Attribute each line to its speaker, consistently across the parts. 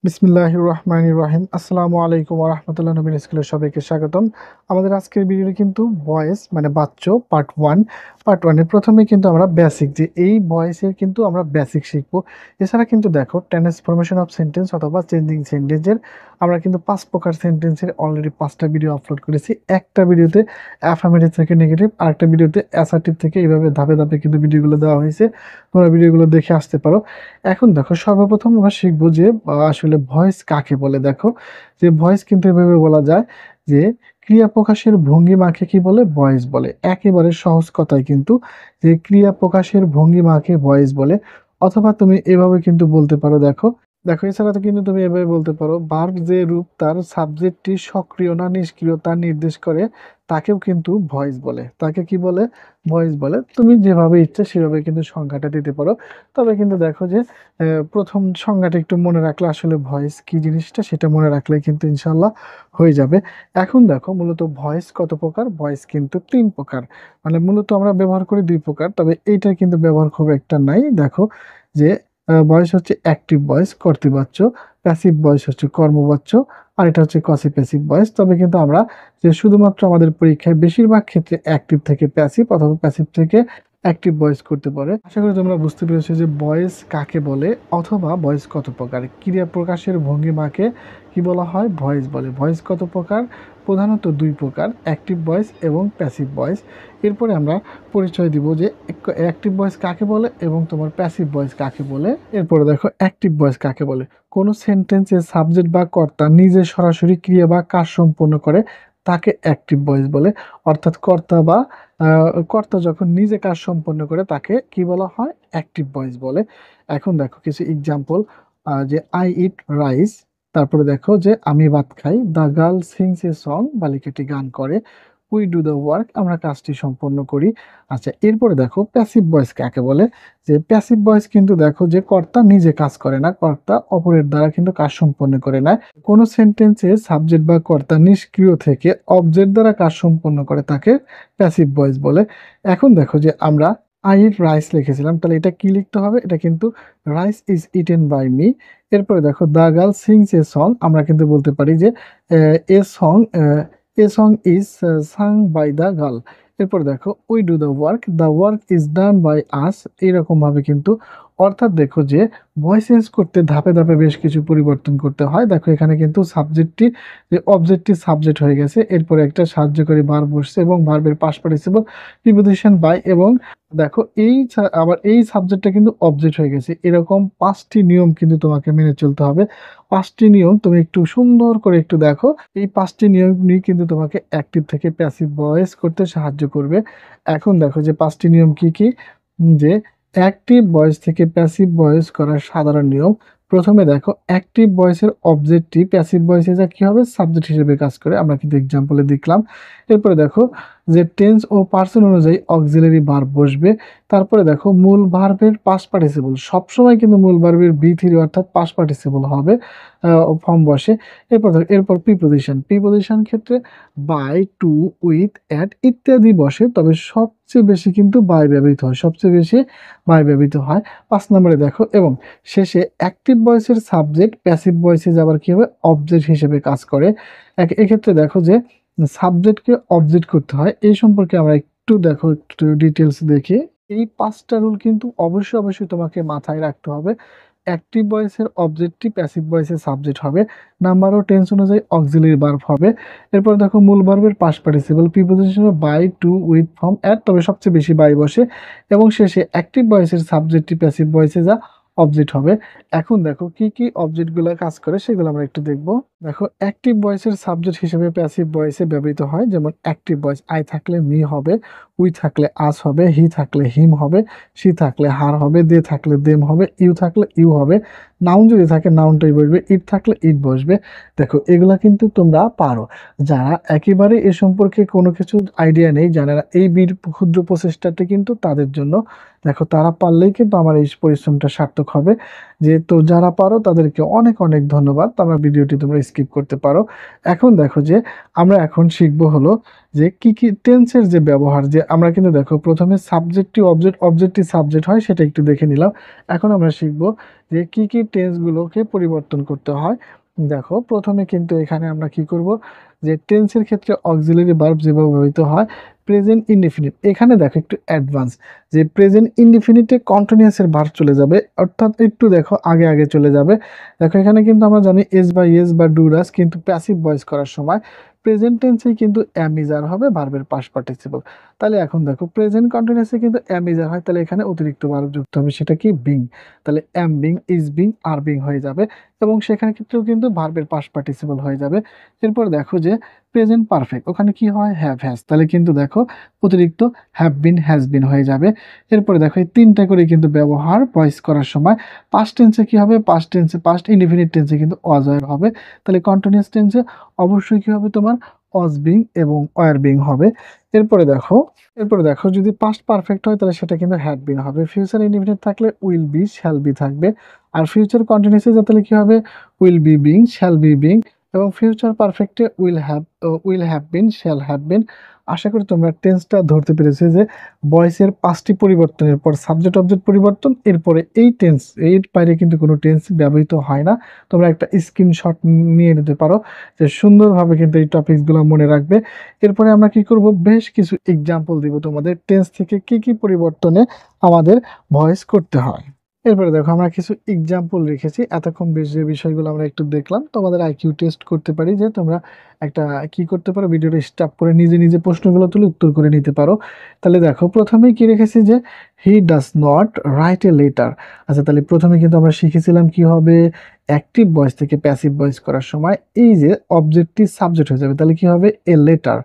Speaker 1: বিসমিল্লাহির রহমানির রহিম। আসসালামু আলাইকুম ওয়া রাহমাতুল্লাহি নবীন স্কুলের সবাইকে স্বাগতম। আমাদের আজকের ভিডিওটি কিন্তু ভয়েস মানে বাচ্চো পার্ট 1 এর প্রথমে কিন্তু আমরা বেসিক যে এই ভয়েসের কিন্তু আমরা বেসিক শিখব। এছাড়া কিন্তু দেখো ট্রান্সফরমেশন অফ সেন্টেন্স অথবা চেঞ্জিং সেন্টেন্সের আমরা কিন্তু 5 প্রকার সেন্টেন্সের অলরেডি 5টা ভিডিও আপলোড করেছি। একটা ভিডিওতে অ্যাফার্মেটিভ থেকে নেগেটিভ, আরেকটা ভিডিওতে অ্যাসার্টিভ থেকে এইভাবে ধাপে ধাপে কিন্তু ভিডিওগুলো দেওয়া হয়েছে। তোমরা ভিডিওগুলো দেখে আসতে পারো। এখন দেখো সর্বপ্রথম আমরা শিখবো যে আসলে ভয়েস কাকে বলে। দেখো যে ভয়েস কিন্তু এভাবে বলা যায় যে ক্রিয়া প্রকাশের ভঙ্গিমাকে কি বলে, ভয়েস বলে। একেবারে সহজ কথায় কিন্তু যে ক্রিয়া প্রকাশের ভঙ্গিমাকে ভয়েস বলে। অথবা তুমি এভাবে কিন্তু বলতে পারো, দেখো দেখো এছাড়া তো কিন্তু তুমি এভাবে বলতে পারো ভার্ব যে রূপ তার সাবজেক্টটি সক্রিয় না নিষ্ক্রিয় তা নির্দেশ করে তাকেও কিন্তু ভয়েস বলে। তাকে কি বলে, ভয়েস বলে। তুমি যেভাবে ইচ্ছে সেভাবে কিন্তু সংজ্ঞাটা দিতে পারো। তবে কিন্তু দেখো যে প্রথম সংজ্ঞাটা একটু মনে রাখলে আসলে ভয়েস কি জিনিসটা সেটা মনে রাখলে কিন্তু ইনশাল্লাহ হয়ে যাবে। এখন দেখো মূলত ভয়েস কত প্রকার, ভয়েস কিন্তু 3 প্রকার। মানে মূলত আমরা ব্যবহার করি 2 প্রকার, তবে এইটার কিন্তু ব্যবহার খুব একটা নাই। দেখো যে ভয়েস হচ্ছে অ্যাক্টিভ ভয়েস কর্তৃবাচ্য, প্যাসিভ ভয়েস হচ্ছে কর্মবাচ্য, আর এটা হচ্ছে কসি প্যাসিভ ভয়েস। তবে কিন্তু আমরা যে শুধুমাত্র আমাদের পরীক্ষায় বেশিরভাগ ক্ষেত্রে অ্যাক্টিভ থেকে প্যাসিভ অথবা প্যাসিভ থেকে অ্যাক্টিভ ভয়েস করতে পারে। আশা করি তোমরা বুঝতে পেরেছো যে ভয়েস কাকে বলে অথবা ভয়েস কত প্রকার। ক্রিয়া প্রকাশের ভঙ্গিমাকে কি বলা হয়, ভয়েস বলে। ভয়েস কত প্রকার, প্রধানত 2 প্রকার, অ্যাক্টিভ ভয়েস এবং প্যাসিভ ভয়েস। এরপরে আমরা পরিচয় দিব যে অ্যাক্টিভ ভয়েস কাকে বলে এবং তোমার প্যাসিভ ভয়েস কাকে বলে। এরপরে দেখো অ্যাক্টিভ ভয়েস কাকে বলে। কোনো সেন্টেন্সে সাবজেক্ট বা কর্তা নিজে সরাসরি ক্রিয়া বা কাজ সম্পন্ন করে তাকে অ্যাক্টিভ ভয়েস বলে। অর্থাৎ কর্তা যখন নিজে কাজ সম্পন্ন করে তাকে কি বলা হয়, অ্যাক্টিভ ভয়েস বলে। এখন দেখো কিছু এক্সাম্পল, যে আই ইট রাইস, তারপরে দেখো যে আমি ভাত খাই, the girl sings a song, বালিকাটি গান করে, উই ডু দ্য ওয়ার্ক, আমরা কাজটি সম্পন্ন করি। আচ্ছা, এরপরে দেখো প্যাসিভ ভয়েস কাকে বলে। যে প্যাসিভ ভয়েস কিন্তু দেখো যে কর্তা নিজে কাজ করে না, কর্তা অপরের দ্বারা কিন্তু কাজ সম্পন্ন করে না। কোনো সেন্টেন্সে সাবজেক্ট বা কর্তা নিষ্ক্রিয় থেকে অবজেক্ট দ্বারা কাজ সম্পন্ন করে তাকে প্যাসিভ ভয়েস বলে। এখন দেখো যে আমরা আই ইট রাইস লিখেছিলাম, তাহলে এটা কি লিখতে হবে, এটা কিন্তু rice is eaten by me. এরপরে দেখো the girl sings a song, আমরা কিন্তু বলতে পারি যে a song is sung by the girl. এরপর দেখো we do the work is done by us, এইরকম ভাবে কিন্তু। অর্থাৎ দেখো যে ভয়েস চেঞ্জ করতে ধাপে ধাপে বেশ কিছু পরিবর্তন করতে হয়। দেখো এখানে কিন্তু সাবজেক্টটি যে অবজেক্টটি সাবজেক্ট হয়ে গেছে, এরপরে একটা সাহায্যকারী ভার্ব বসছে এবং ভার্বের পাস্ট পার্টিসিপল প্রিপোজিশন বাই, এবং দেখো আবার এই সাবজেক্টটা কিন্তু অবজেক্ট হয়ে গেছে। এরকম 5টি নিয়ম কিন্তু তোমাকে মেনে চলতে হবে। 5টি নিয়ম তুমি একটু সুন্দর করে একটু দেখো। এই 5টি নিয়ম নিয়ে কিন্তু তোমাকে অ্যাক্টিভ থেকে প্যাসিভ ভয়েস করতে সাহায্য করবে। এখন দেখো যে 5টি নিয়ম কি কি। যে অ্যাক্টিভ ভয়েস থেকে প্যাসিভ ভয়েস করার সাধারণ নিয়ম। প্রথমে দেখো অ্যাক্টিভ ভয়েসের অবজেক্টটি প্যাসিভ ভয়েসে যা কি হবে, সাবজেক্ট হিসেবে কাজ করে, আমরা কিন্তু এক্সাম্পলে দেখলাম। এরপরে দেখো যে টেন্স ও পার্সন অনুযায়ী অক্সিলারি ভার্ব বসবে। তারপরে দেখো মূল ভার্বের পাস্ট পার্টিসিপল, সবসময় কিন্তু মূল ভার্বের বি3 অর্থাৎ পাস্ট পার্টিসিপল হবে, ফর্ম বসে। এরপর প্রিপোজিশন ক্ষেত্রে বাই, টু, উইথ, অ্যাট ইত্যাদি বসে, তবে সবচেয়ে বেশি কিন্তু বাই ব্যবহৃত হয়, সবচেয়ে বেশি বাই ব্যবহৃত হয়। 5 নম্বরে দেখো এবং শেষে অ্যাক্টিভ ভয়েসের সাবজেক্ট প্যাসিভ ভয়েসে যাবার কি হবে, অবজেক্ট হিসেবে কাজ করে। এক্ষেত্রে দেখো যে সাবজেক্টকে অবজেক্ট করতে হয়, এই সম্পর্কে আমরা একটু দেখো, একটু ডিটেলস দেখি। এই 5টা রুল কিন্তু অবশ্যই অবশ্যই তোমাকে মাথায় রাখতে হবে। অ্যাক্টিভ ভয়েসের অবজেক্টটি প্যাসিভ ভয়েসের সাবজেক্ট হবে। নাম্বার ও টেন্স অনুযায়ী অক্সিলারি ভার্ব হবে। এরপর দেখো মূল ভার্বের past participle preposition by, to, with, from, at, তবে সবচেয়ে বেশি বাই বসে। এবং শেষে অ্যাক্টিভ ভয়েসের সাবজেক্টটি প্যাসিভ ভয়েসে যা অবজেক্ট হবে। এখন দেখো কি কি অবজেক্টগুলো কাজ করে সেগুলো আমরা একটু দেখব। দেখো অ্যাক্টিভ ভয়েসের সাবজেক্ট হিসেবে প্যাসিভ ভয়েসে ব্যবহৃত হয়, যেমন অ্যাক্টিভ ভয়েস আই থাকলে মি হবে, উই থাকলে আস হবে, হি থাকলে হিম হবে, সি থাকলে হার হবে, দে থাকলে দেম হবে, ইউ থাকলে ইউ হবে। নাউন যদি থাকে নাউনটাই বসবে, ইট থাকলে ইট বসবে। দেখো এগুলা কিন্তু তোমরা পারো। যারা একেবারে এ সম্পর্কে কোনো কিছু আইডিয়া নেই, জানে না, এই ক্ষুদ্র প্রচেষ্টাটি কিন্তু তাদের জন্য। দেখো তারা পারলেই কিন্তু আমার এই পরিশ্রমটা সার্থক হবে। যেহেতু যারা পারো তাদেরকে অনেক অনেক ধন্যবাদ, তোমরা ভিডিওটি তোমরা স্কিপ করতে পারো। এখন দেখো যে আমরা এখন শিখবো হলো যে কি কি টেন্সের যে ব্যবহার, যে আমরা কিন্তু দেখো প্রথমে সাবজেক্টিভ অবজেক্ট অবজেক্টিভ সাবজেক্ট হয় সেটা একটু দেখে নিলাম। এখন আমরা শিখবো যে কি কি টেন্সগুলোকে পরিবর্তন করতে হয়। দেখো প্রথমে কিন্তু এখানে আমরা কি করব, যে টেন্সের ক্ষেত্রে অক্সিলারি ভার্ব যেভাবে ব্যবহৃত হয় প্রেজেন্ট ইনডিফিনিট, এখানে দেখো একটু অ্যাডভান্স, যে প্রেজেন্ট ইনডিফিনিটে কন্টিনিউয়াসের ভার্ব চলে যাবে, অর্থাৎ একটু দেখো আগে আগে চলে যাবে। দেখো এখানে কিন্তু আমরা জানি এস বা ইয়েস বা ডুরাস কিন্তু প্যাসিভ ভয়েস করার সময় প্রেজেন্ট টেন্সে কিন্তু অ্যাম ইজ আর হবে ভার্বের পাস্ট পার্টিসিপল। তাহলে এখন দেখো প্রেজেন্ট কন্টিনিউয়াসে কিন্তু অ্যাম ইজ আর হয়, তাহলে এখানে অতিরিক্ত ভার্ব যুক্ত হবে, সেটা কি বিং। তাহলে অ্যাম being, is being, are being হয়ে যাবে এবং সেখানে ক্ষেত্রেও কিন্তু ভার্বের পাস্ট পার্টিসিপল হয়ে যাবে। এরপর দেখো যে প্রেজেন্ট পারফেক্ট, ওখানে কি হয় হ্যাভ হ্যাজ, তাহলে কিন্তু দেখো অতিরিক্ত হ্যাভ বিন হ্যাজ বিন হয়ে যাবে। এরপরে দেখো এই তিনটা করে কিন্তু ব্যবহার ভয়েস করার সময় পাস্ট টেন্সে কি হবে, পাস্ট টেন্সে পাস্ট ইনডিফিনিট টেন্সে কিন্তু ওয়াজ ওয়্যার হবে। তাহলে কন্টিনিউয়াস টেন্সে অবশ্যই কি হবে তোমার ওয়াজ বিং এবং ওয়্যার বিং হবে। এরপরে দেখো এরপরে দেখো যদি পাস্ট পারফেক্ট হয় তাহলে সেটা কিন্তু হ্যাড বিন হবে, ফিউচার ইনডিফিনিট থাকলে উইল বি শ্যাল বি থাকবে, আর ফিউচার কন্টিনিউসে তাহলে কি হবে will be being shall be being, এবং ফিউচার পারফেক্টে will have been shall have been. আশা করি তোমরা টেন্সটা ধরতে পেরেছো যে ভয়েসের পাঁচটি পরিবর্তনের পর সাবজেক্ট অবজেক্ট পরিবর্তন, এরপরে এই টেন্স, এর বাইরে কিন্তু কোনো টেন্স ব্যবহৃত হয় না। তোমরা একটা স্ক্রিনশট নিয়ে নিতে পারো, যে সুন্দরভাবে কিন্তু এই টপিকসগুলো মনে রাখবে। এরপরে আমরা কি করব, বেশ কিছু এক্সাম্পল দিব তোমাদের টেন্স থেকে কি কি পরিবর্তনে আমাদের ভয়েস করতে হয়। এরপরে দেখো আমরা কিছু এক্সাম্পল রেখেছি, এতক্ষণ বেশ যে বিষয়গুলো আমরা একটু দেখলাম তোমাদের আইকিউ টেস্ট করতে পারি, যে তোমরা একটা কি করতে পারো, ভিডিওটা স্টপ করে নিজে নিজে প্রশ্নগুলো তুলে উত্তর করে নিতে পারো। তাহলে দেখো প্রথমেই কি রেখেছি, যে he does not write a letter. আচ্ছা তাহলে প্রথমে কিন্তু আমরা শিখেছিলাম কি হবে, অ্যাক্টিভ ভয়েস থেকে প্যাসিভ ভয়েস করার সময় এই যে অবজেক্টটি সাবজেক্ট হয়ে যাবে, তাহলে কি হবে এ লেটার।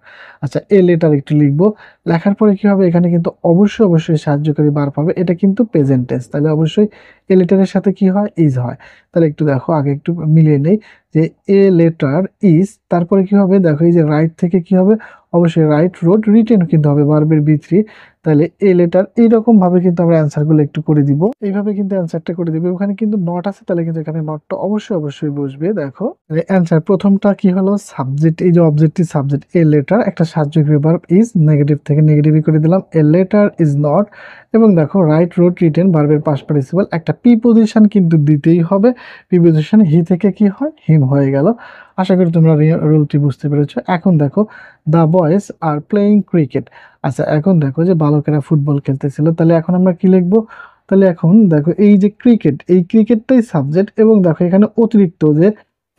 Speaker 1: আচ্ছা এ লেটার একটু লিখবো, লেখার পরে কি হবে, এখানে কিন্তু অবশ্যই অবশ্যই সাহায্যকারী ভার্ব হবে, এটা কিন্তু প্রেজেন্ট টেন্স, তাহলে অবশ্যই এ লেটারের সাথে কি হয় ইজ হয়। তাহলে একটু দেখো আগে একটু মিলিয়ে নেই, যে এ লেটার ইজ, তারপরে কি হবে দেখো এই যে রাইট থেকে কি হবে, অবশ্যই রাইট রোড রিটেন কিন্তু হবে ভার্বের বি3। তাহলে এ লেটার, এইরকম ভাবে কিন্তু আমরা অ্যান্সারগুলো একটু করে দিব, এইভাবে কিন্তু অ্যান্সারটা করে দিব। ওখানে কিন্তু নট আছে, তাহলে কিন্তু এখানে নটটা অবশ্যই অবশ্যই বসবে। দেখো অ্যান্সার প্রথমটা কি হলো, সাবজেক্ট, এই যে অবজেক্টিভ সাবজেক্ট এ লেটার, একটা সাহায্যকারী ভার্ব ইজ, নেগেটিভ থেকে নেগেটিভই করে দিলাম, এ লেটার ইজ নট। এবং দেখো রাইট রোড রিটেন ভার্বের পাস্ট পার্টিসিপল, একটা প্রিপোজিশন কিন্তু দিতেই হবে, প্রিপোজিশন হি থেকে কি হয় হিম হয়ে গেল। আশা করি তোমরা রুলটি বুঝতে পেরেছো। এখন দেখো the boys are playing cricket. আচ্ছা এখন দেখো যে বালকেরা ফুটবল খেলতেছিল, তাহলে এখন আমরা কি লিখবো, তাহলে এখন দেখো এই যে ক্রিকেট, এই ক্রিকেটটাই সাবজেক্ট, এবং দেখো এখানে অতিরিক্ত যে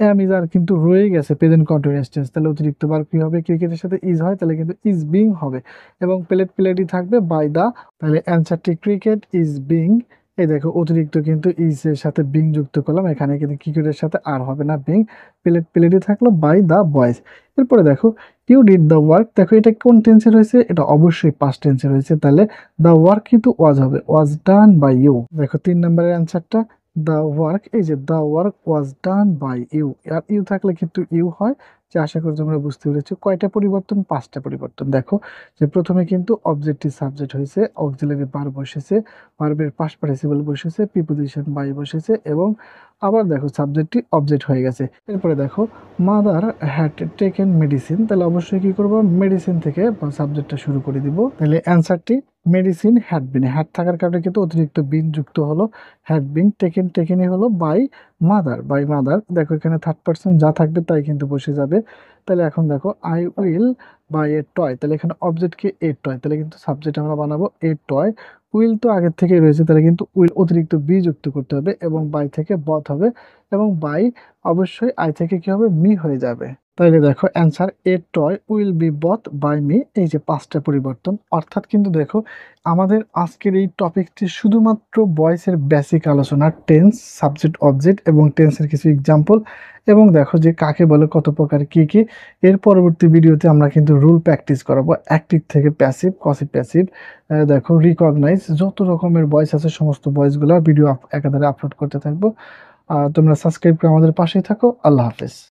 Speaker 1: এম ইজ আর কিন্তু রয়ে গেছে প্রেজেন্ট কন্টিনিউয়াস টেন্স, তাহলে অতিরিক্ত বার কি হবে, ক্রিকেটের সাথে ইজ হয় তাহলে কিন্তু ইজ বিং হবে, এবং প্লেটই থাকবে বাই দা। তাহলে অ্যান্সারটি ক্রিকেট ইজ বিং। এই দেখো অতিরিক্ত কিন্তু ইজ এর সাথে বিং যুক্ত করলাম, এখানে কিন্তু ক্রিকেটের সাথে আর হবে না বিং, প্লেটই থাকলো বাই দা বয়েজ। এরপরে দেখো ইউ ডিড দ্য ওয়ার্ক, দেখো এটা কোন টেন্সে রয়েছে, এটা অবশ্যই পাস্ট টেন্সে রয়েছে, তাহলে দ্য ওয়ার্ক কিন্তু ওয়াজ হবে, ওয়াজ ডান বাই ইউ। দেখো 3 নম্বরের অ্যান্সারটা দ্য ওয়ার্ক, এই যে the work was done by you, আর ইউ থাকলে কিন্তু ইউ হয়। যে আশা করি তোমরা বুঝতে পেরেছো কয়টা পরিবর্তন, 5টা পরিবর্তন। দেখো যে প্রথমে কিন্তু অবজেক্টিভ সাবজেক্ট হয়েছে, অক্সিলারি ভার্ব বসেছে, ভার্বের পাস্ট পার্টিসিপল বসেছে, প্রিপোজিশন বাই বসেছে, এবং আবার দেখো সাবজেক্টটি অবজেক্ট হয়ে গেছে। এরপরে দেখো মাদার হ্যাড টেকেন মেডিসিন, তাহলে অবশ্যই কি করবো, মেডিসিন থেকে সাবজেক্টটা শুরু করে দিব। তাহলে অ্যান্সারটি মেডিসিন হ্যাড বিন, হ্যাড থাকার কারণে কিন্তু অতিরিক্ত বিন যুক্ত হলো, হ্যাড বিন টেকেনই হলো বাই মাদার। দেখো এখানে থার্ড পার্সন যা থাকবে তাই কিন্তু বসে যাবে। তাহলে এখন দেখো I will buy A toy, তাহলে এখানে অবজেক্ট কি এ টয়, তাহলে কিন্তু সাবজেক্ট আমরা বানাবো এ টয়। উইল তো আগের থেকেই রয়েছে, তাহলে কিন্তু উইল অতিরিক্ত বি যুক্ত করতে হবে, এবং বাই থেকে বথ হবে, এবং বাই অবশ্যই আই থেকে কি হবে মি হয়ে যাবে। তাহলে দেখো answer a toy will be both by me, এই যে 5টা পরিবর্তন। অর্থাৎ কিন্তু দেখো আমাদের আজকের এই টপিকটি শুধুমাত্র ভয়েসের বেসিক আলোচনা, টেন্স, সাবজেক্ট অবজেক্ট এবং টেন্সের কিছু এক্সাম্পল, এবং দেখো যে কাকে বলে কত প্রকার কি কি। এর পরবর্তী ভিডিওতে আমরা কিন্তু রুল প্র্যাকটিস করাবো, অ্যাক্টিভ থেকে প্যাসিভ, কসিভ প্যাসিভ, দেখো রিকগনাইজ, যত রকমের ভয়েস আছে সমস্ত ভয়েসগুলো ভিডিও একাধারে আপলোড করতে থাকবো। তোমরা সাবস্ক্রাইব করে আমাদের পাশেই থাকো। আল্লাহ হাফেজ।